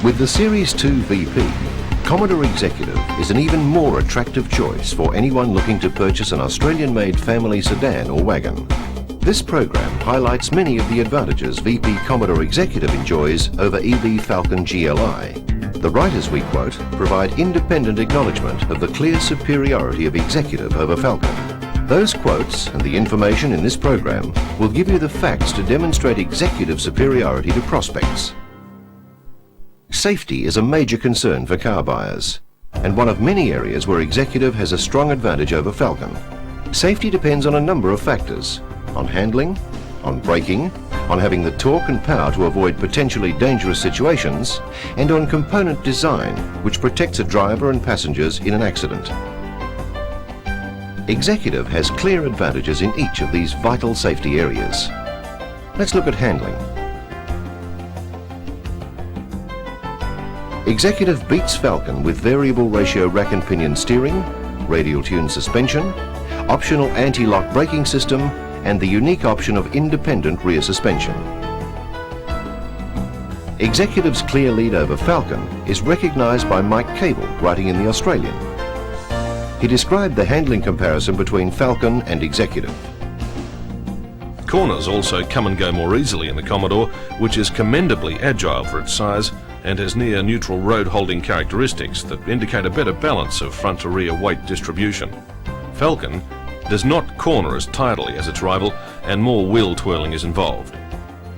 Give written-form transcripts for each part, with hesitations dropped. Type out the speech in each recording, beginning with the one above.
With the Series 2 VP, Commodore Executive is an even more attractive choice for anyone looking to purchase an Australian-made family sedan or wagon. This program highlights many of the advantages VP Commodore Executive enjoys over EV Falcon GLI. The writers we quote provide independent acknowledgement of the clear superiority of Executive over Falcon. Those quotes and the information in this program will give you the facts to demonstrate Executive superiority to prospects. Safety is a major concern for car buyers, and one of many areas where Executive has a strong advantage over Falcon. Safety depends on a number of factors: on handling, on braking, on having the torque and power to avoid potentially dangerous situations, and on component design, which protects a driver and passengers in an accident. Executive has clear advantages in each of these vital safety areas. Let's look at handling. Executive beats Falcon with variable ratio rack and pinion steering, radial tune suspension, optional anti-lock braking system, and the unique option of independent rear suspension. Executive's clear lead over Falcon is recognised by Mike Cable, writing in The Australian. He described the handling comparison between Falcon and Executive. Corners also come and go more easily in the Commodore, which is commendably agile for its size and has near neutral road holding characteristics that indicate a better balance of front to rear weight distribution. Falcon does not corner as tidily as its rival, and more wheel twirling is involved.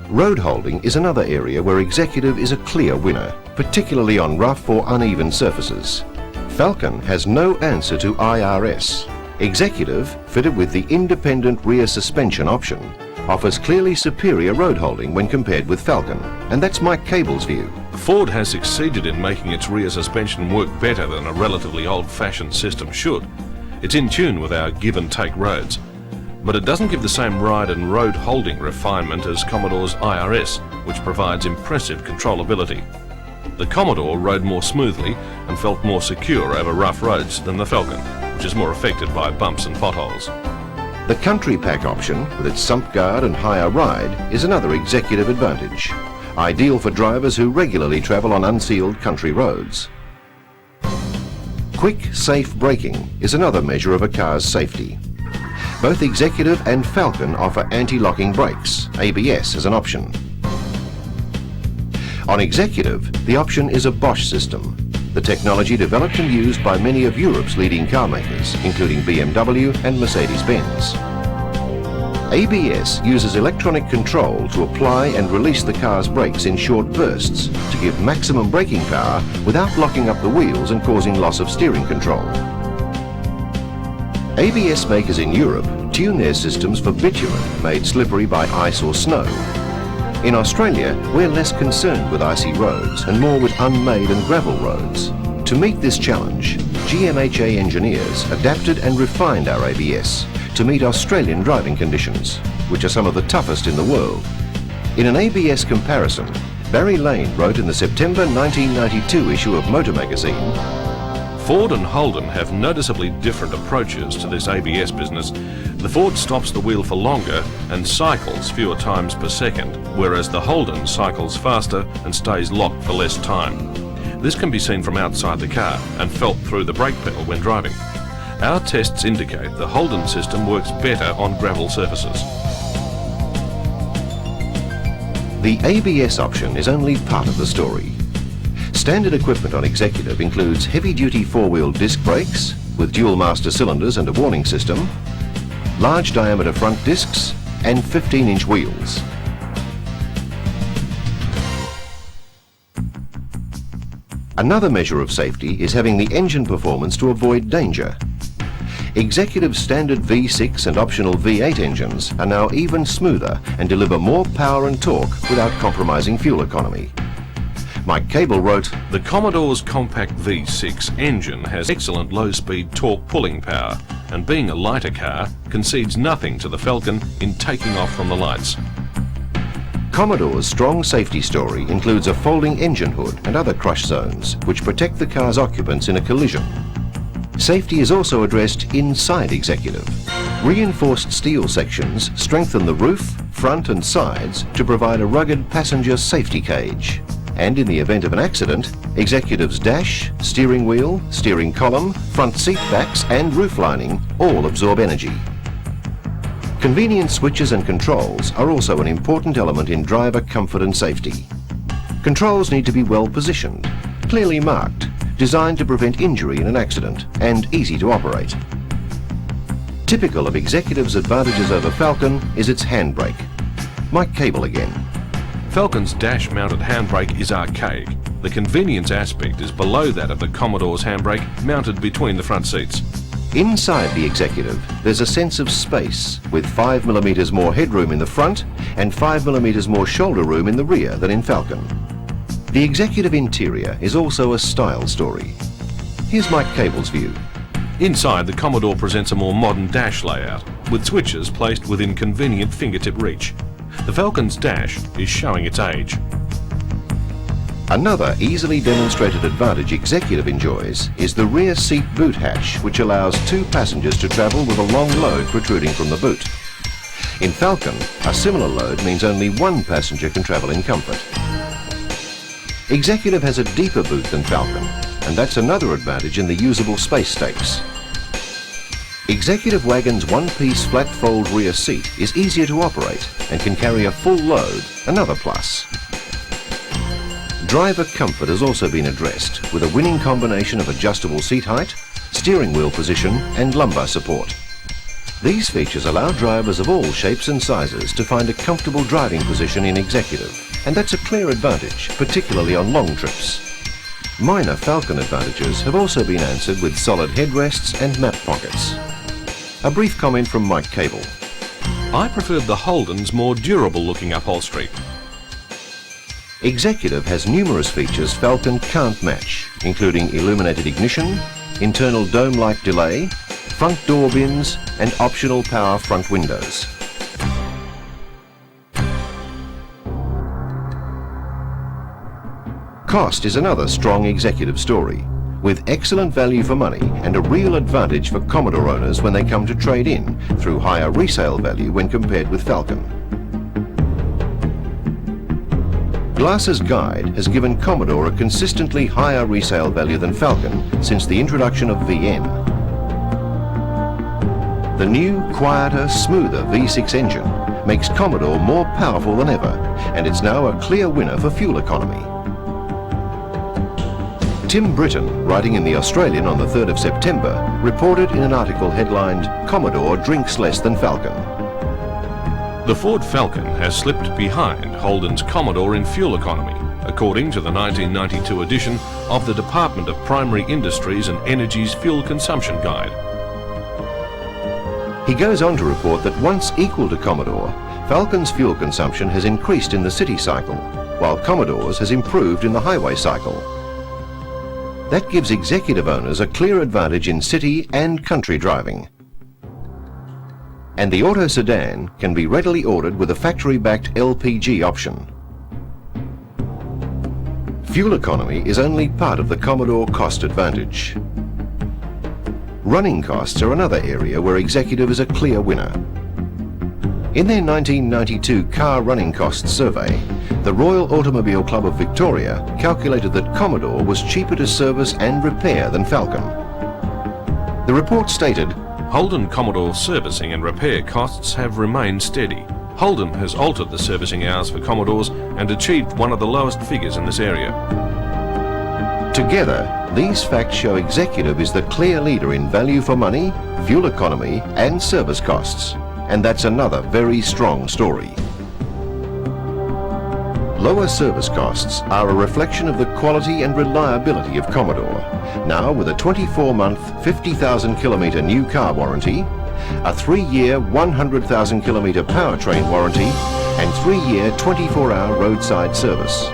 Road holding is another area where Executive is a clear winner, particularly on rough or uneven surfaces. Falcon has no answer to IRS. Executive, fitted with the independent rear suspension option, offers clearly superior road holding when compared with Falcon, and that's Mike Cable's view. Ford has succeeded in making its rear suspension work better than a relatively old-fashioned system should. It's in tune with our give-and-take roads, but it doesn't give the same ride and road holding refinement as Commodore's IRS, which provides impressive controllability. The Commodore rode more smoothly and felt more secure over rough roads than the Falcon, which is more affected by bumps and potholes. The Country Pack option, with its sump guard and higher ride, is another Executive advantage, ideal for drivers who regularly travel on unsealed country roads. Quick, safe braking is another measure of a car's safety. Both Executive and Falcon offer anti-locking brakes, ABS, as an option. On Executive, the option is a Bosch system, the technology developed and used by many of Europe's leading car makers, including BMW and Mercedes-Benz. ABS uses electronic control to apply and release the car's brakes in short bursts to give maximum braking power without locking up the wheels and causing loss of steering control. ABS makers in Europe tune their systems for bitumen made slippery by ice or snow. In Australia, we're less concerned with icy roads and more with unmade and gravel roads. To meet this challenge, GMHA engineers adapted and refined our ABS to meet Australian driving conditions, which are some of the toughest in the world. In an ABS comparison, Barry Lane wrote in the September 1992 issue of Motor Magazine, Ford and Holden have noticeably different approaches to this ABS business. The Ford stops the wheel for longer and cycles fewer times per second, whereas the Holden cycles faster and stays locked for less time. This can be seen from outside the car and felt through the brake pedal when driving. Our tests indicate the Holden system works better on gravel surfaces. The ABS option is only part of the story. Standard equipment on Executive includes heavy-duty four-wheel disc brakes with dual master cylinders and a warning system, large diameter front discs, and 15-inch wheels. Another measure of safety is having the engine performance to avoid danger. Executive standard V6 and optional V8 engines are now even smoother and deliver more power and torque without compromising fuel economy. Mike Cable wrote, "The Commodore's compact V6 engine has excellent low-speed torque pulling power, and being a lighter car, concedes nothing to the Falcon in taking off from the lights." Commodore's strong safety story includes a folding engine hood and other crush zones, which protect the car's occupants in a collision. Safety is also addressed inside Executive. Reinforced steel sections strengthen the roof, front and sides to provide a rugged passenger safety cage. And in the event of an accident, executives' dash, steering wheel, steering column, front seat backs and roof lining all absorb energy. Convenient switches and controls are also an important element in driver comfort and safety. Controls need to be well positioned, clearly marked, designed to prevent injury in an accident, and easy to operate. Typical of Executive's advantages over Falcon is its handbrake. Mike Cable again. Falcon's dash-mounted handbrake is archaic. The convenience aspect is below that of the Commodore's handbrake, mounted between the front seats. Inside the Executive, there's a sense of space, with 5mm more headroom in the front and 5mm more shoulder room in the rear than in Falcon. The Executive interior is also a style story. Here's Mike Cable's view. Inside, the Commodore presents a more modern dash layout, with switches placed within convenient fingertip reach. The Falcon's dash is showing its age. Another easily demonstrated advantage Executive enjoys is the rear seat boot hatch, which allows 2 passengers to travel with a long load protruding from the boot. In Falcon, a similar load means only 1 passenger can travel in comfort. Executive has a deeper boot than Falcon, and that's another advantage in the usable space stakes. Executive Wagon's one-piece flat-fold rear seat is easier to operate and can carry a full load, another plus. Driver comfort has also been addressed with a winning combination of adjustable seat height, steering wheel position and lumbar support. These features allow drivers of all shapes and sizes to find a comfortable driving position in Executive, and that's a clear advantage, particularly on long trips. Minor Falcon advantages have also been answered with solid headrests and map pockets. A brief comment from Mike Cable. I preferred the Holden's more durable-looking upholstery. Executive has numerous features Falcon can't match, including illuminated ignition, internal dome-like delay, front door bins and optional power front windows. Cost is another strong Executive story, with excellent value for money and a real advantage for Commodore owners when they come to trade in through higher resale value when compared with Falcon. Glass's guide has given Commodore a consistently higher resale value than Falcon since the introduction of VN. The new, quieter, smoother V6 engine makes Commodore more powerful than ever, and it's now a clear winner for fuel economy. Tim Britton, writing in The Australian on the 3rd of September, reported in an article headlined, "Commodore drinks less than Falcon." The Ford Falcon has slipped behind Holden's Commodore in fuel economy, according to the 1992 edition of the Department of Primary Industries and Energy's Fuel Consumption Guide. He goes on to report that once equal to Commodore, Falcon's fuel consumption has increased in the city cycle, while Commodore's has improved in the highway cycle. That gives Executive owners a clear advantage in city and country driving. And the auto sedan can be readily ordered with a factory-backed LPG option. Fuel economy is only part of the Commodore cost advantage. Running costs are another area where Executive is a clear winner. In their 1992 car running costs survey, the Royal Automobile Club of Victoria calculated that Commodore was cheaper to service and repair than Falcon. The report stated, Holden Commodore servicing and repair costs have remained steady. Holden has altered the servicing hours for Commodores and achieved one of the lowest figures in this area. Together, these facts show Executive is the clear leader in value for money, fuel economy and service costs. And that's another very strong story. Lower service costs are a reflection of the quality and reliability of Commodore, now with a 24-month, 50,000-kilometre new car warranty, a 3-year, 100,000-kilometre powertrain warranty, and 3-year, 24-hour roadside service.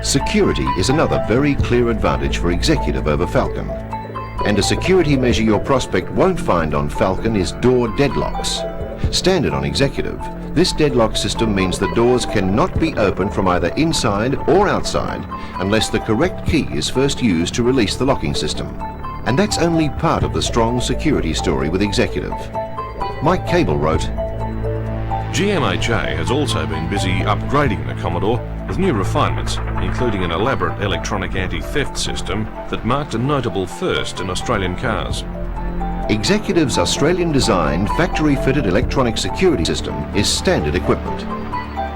Security is another very clear advantage for Executive over Falcon. And a security measure your prospect won't find on Falcon is door deadlocks. Standard on Executive, this deadlock system means the doors cannot be opened from either inside or outside unless the correct key is first used to release the locking system. And that's only part of the strong security story with Executive. Mike Cable wrote, GMHA has also been busy upgrading the Commodore with new refinements, including an elaborate electronic anti-theft system that marked a notable first in Australian cars. Executive's Australian-designed, factory-fitted electronic security system is standard equipment.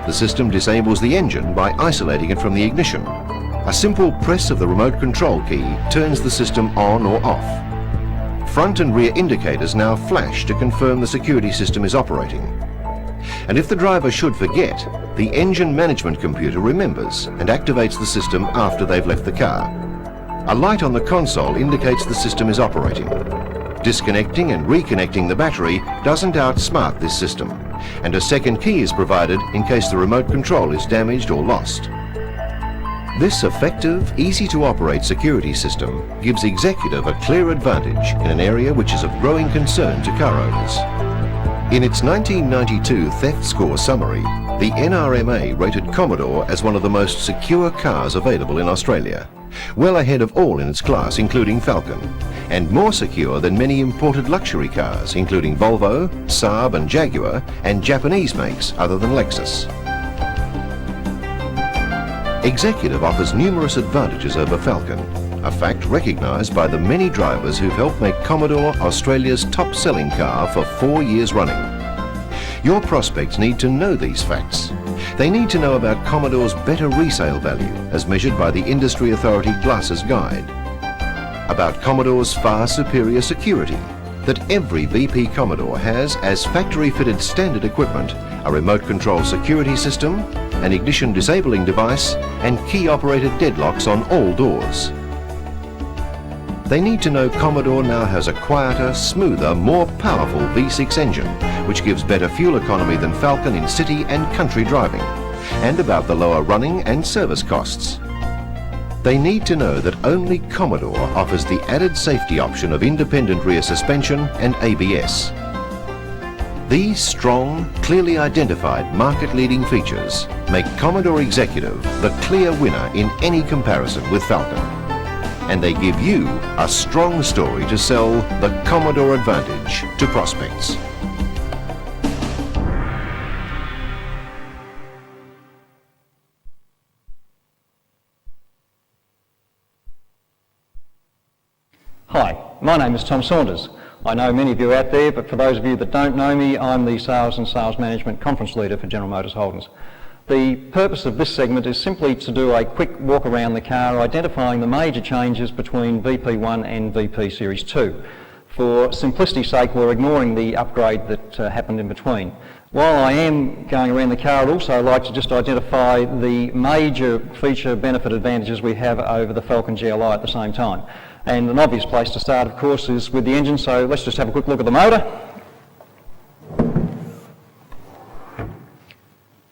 The system disables the engine by isolating it from the ignition. A simple press of the remote control key turns the system on or off. Front and rear indicators now flash to confirm the security system is operating. And if the driver should forget, the engine management computer remembers and activates the system after they've left the car. A light on the console indicates the system is operating. Disconnecting and reconnecting the battery doesn't outsmart this system, and a second key is provided in case the remote control is damaged or lost. This effective, easy-to-operate security system gives Executive a clear advantage in an area which is of growing concern to car owners. In its 1992 theft score summary, the NRMA rated Commodore as one of the most secure cars available in Australia, well ahead of all in its class, including Falcon, and more secure than many imported luxury cars, including Volvo, Saab and Jaguar, and Japanese makes other than Lexus. Executive offers numerous advantages over Falcon, a fact recognised by the many drivers who've helped make Commodore Australia's top-selling car for 4 years running. Your prospects need to know these facts. They need to know about Commodore's better resale value as measured by the industry authority Glasses Guide, about Commodore's far superior security, that every VP Commodore has as factory-fitted standard equipment a remote control security system, an ignition disabling device, and key-operated deadlocks on all doors. They need to know Commodore now has a quieter, smoother, more powerful V6 engine, which gives better fuel economy than Falcon in city and country driving, and about the lower running and service costs. They need to know that only Commodore offers the added safety option of independent rear suspension and ABS. These strong, clearly identified market-leading features make Commodore Executive the clear winner in any comparison with Falcon. And they give you a strong story to sell the Commodore advantage to prospects. Hi, my name is Tom Saunders. I know many of you out there, but for those of you that don't know me, I'm the Sales and Sales Management Conference Leader for General Motors Holdings. The purpose of this segment is simply to do a quick walk around the car, identifying the major changes between VP1 and VP Series 2. For simplicity's sake, we're ignoring the upgrade that happened in between. While I am going around the car, I'd also like to just identify the major feature benefit advantages we have over the Falcon GLI at the same time. And an obvious place to start, of course, is with the engine, so let's just have a quick look at the motor.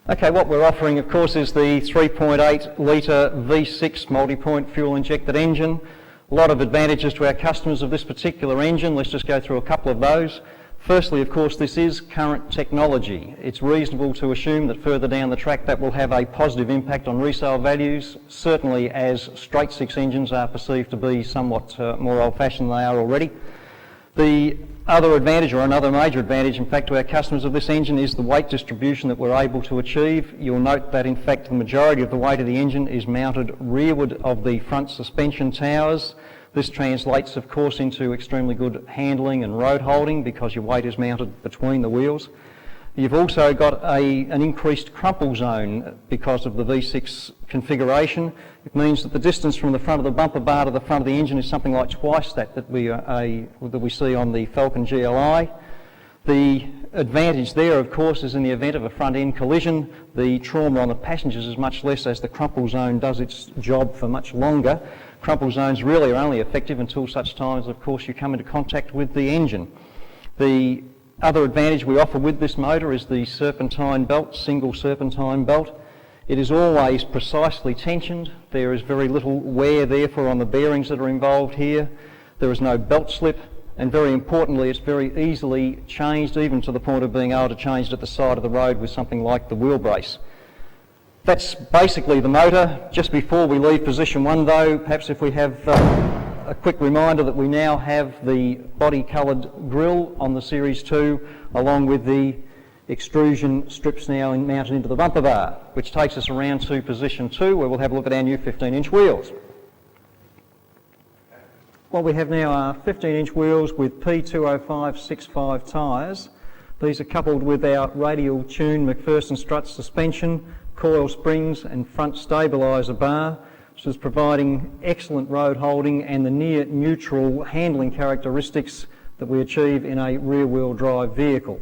Okay, what we're offering, of course, is the 3.8 litre V6 multi-point fuel-injected engine. A lot of advantages to our customers of this particular engine. Let's just go through a couple of those. Firstly, of course, this is current technology. It's reasonable to assume that further down the track that will have a positive impact on resale values, certainly as straight six engines are perceived to be somewhat more old-fashioned than they are already. The other advantage, or another major advantage, in fact, to our customers of this engine is the weight distribution that we're able to achieve. You'll note that, in fact, the majority of the weight of the engine is mounted rearward of the front suspension towers. This translates, of course, into extremely good handling and road holding because your weight is mounted between the wheels. You've also got an increased crumple zone because of the V6 configuration. It means that the distance from the front of the bumper bar to the front of the engine is something like twice that we see on the Falcon GLI. The advantage there, of course, is in the event of a front-end collision, the trauma on the passengers is much less as the crumple zone does its job for much longer. Crumple zones really are only effective until such times, of course, you come into contact with the engine. The other advantage we offer with this motor is the serpentine belt, single serpentine belt. It is always precisely tensioned. There is very little wear therefore on the bearings that are involved here. There is no belt slip, and very importantly, it's very easily changed, even to the point of being able to change it at the side of the road with something like the wheel brace. That's basically the motor. Just before we leave position one though, perhaps if we have A quick reminder that we now have the body coloured grille on the Series 2 along with the extrusion strips now mounted into the bumper bar, which takes us around to position 2 where we'll have a look at our new 15-inch wheels. What we have now are 15-inch wheels with P205/65 tyres. These are coupled with our radial tuned McPherson strut suspension, coil springs and front stabiliser bar, which is providing excellent road holding and the near neutral handling characteristics that we achieve in a rear-wheel drive vehicle.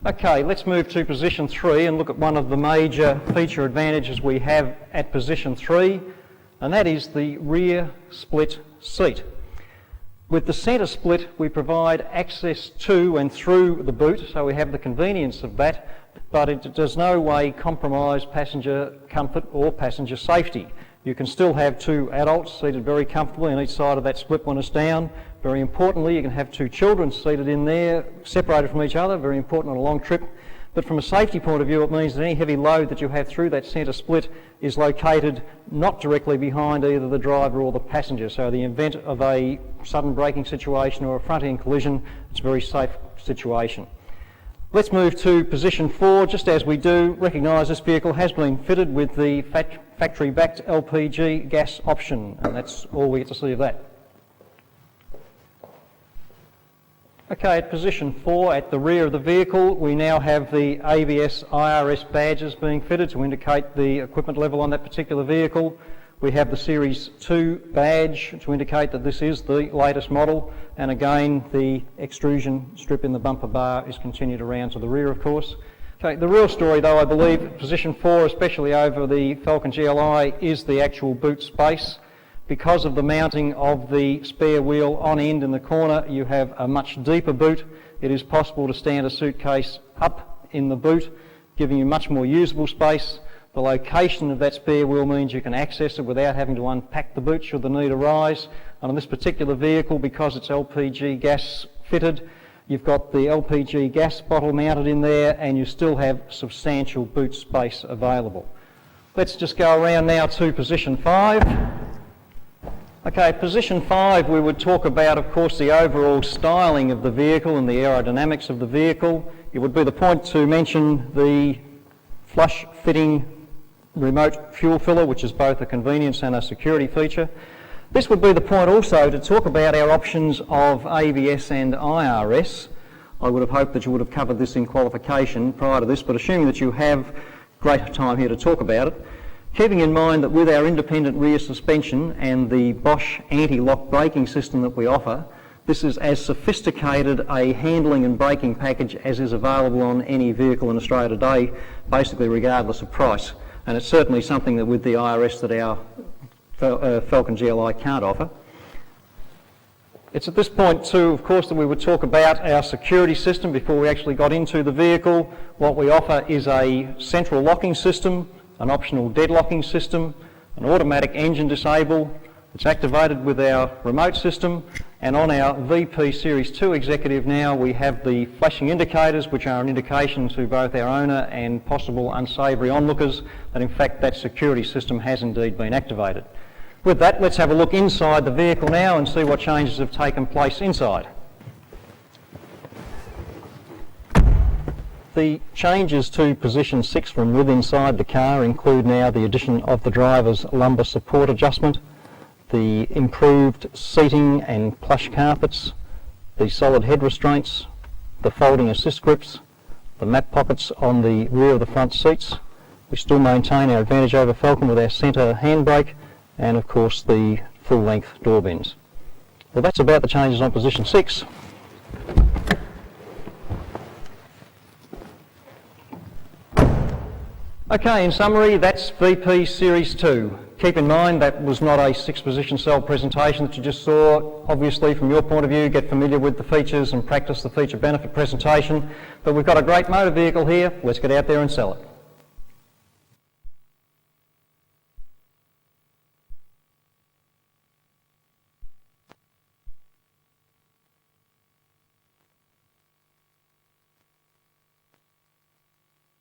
Okay, let's move to position 3 and look at one of the major feature advantages we have at position 3, and that is the rear split seat. With the centre split, we provide access to and through the boot, so we have the convenience of that, but it does no way compromise passenger comfort or passenger safety. You can still have 2 adults seated very comfortably on each side of that split when it's down. Very importantly, you can have 2 children seated in there, separated from each other, very important on a long trip. But from a safety point of view, it means that any heavy load that you have through that centre split is located not directly behind either the driver or the passenger. So in the event of a sudden braking situation or a front-end collision, it's a very safe situation. Let's move to position 4. Just as we do, recognise this vehicle has been fitted with the factory-backed LPG gas option, and that's all we get to see of that. Okay, at position 4, at the rear of the vehicle, we now have the ABS IRS badges being fitted to indicate the equipment level on that particular vehicle. We have the Series 2 badge to indicate that this is the latest model, and again the extrusion strip in the bumper bar is continued around to the rear, of course. Okay, the real story though, I believe, position 4, especially over the Falcon GLI, is the actual boot space. Because of the mounting of the spare wheel on end in the corner, you have a much deeper boot. It is possible to stand a suitcase up in the boot, giving you much more usable space. The location of that spare wheel means you can access it without having to unpack the boot should the need arise. And on this particular vehicle, because it's LPG gas fitted, you've got the LPG gas bottle mounted in there and you still have substantial boot space available. Let's just go around now to position 5. Okay, position 5, we would talk about, of course, the overall styling of the vehicle and the aerodynamics of the vehicle. It would be the point to mention the flush-fitting remote fuel filler, which is both a convenience and a security feature. This would be the point also to talk about our options of ABS and IRS. I would have hoped that you would have covered this in qualification prior to this, but assuming that you have, great time here to talk about it. Keeping in mind that with our independent rear suspension and the Bosch anti-lock braking system that we offer, this is as sophisticated a handling and braking package as is available on any vehicle in Australia today, basically regardless of price. And it's certainly something that with the IRS that our Falcon GLI can't offer. It's at this point too, of course, that we would talk about our security system before we actually got into the vehicle. What we offer is a central locking system, an optional deadlocking system, an automatic engine disable. It's activated with our remote system, and on our VP Series 2 Executive now we have the flashing indicators, which are an indication to both our owner and possible unsavoury onlookers that in fact that security system has indeed been activated. With that, let's have a look inside the vehicle now and see what changes have taken place inside. The changes to position 6 from within inside the car include now the addition of the driver's lumbar support adjustment, the improved seating and plush carpets, the solid head restraints, the folding assist grips, the map pockets on the rear of the front seats. We still maintain our advantage over Falcon with our centre handbrake and of course the full length door bins. Well, that's about the changes on position 6. Okay, in summary, that's VP Series 2. Keep in mind that was not a 6-position cell presentation that you just saw. Obviously, from your point of view, get familiar with the features and practice the feature benefit presentation. But we've got a great motor vehicle here. Let's get out there and sell it.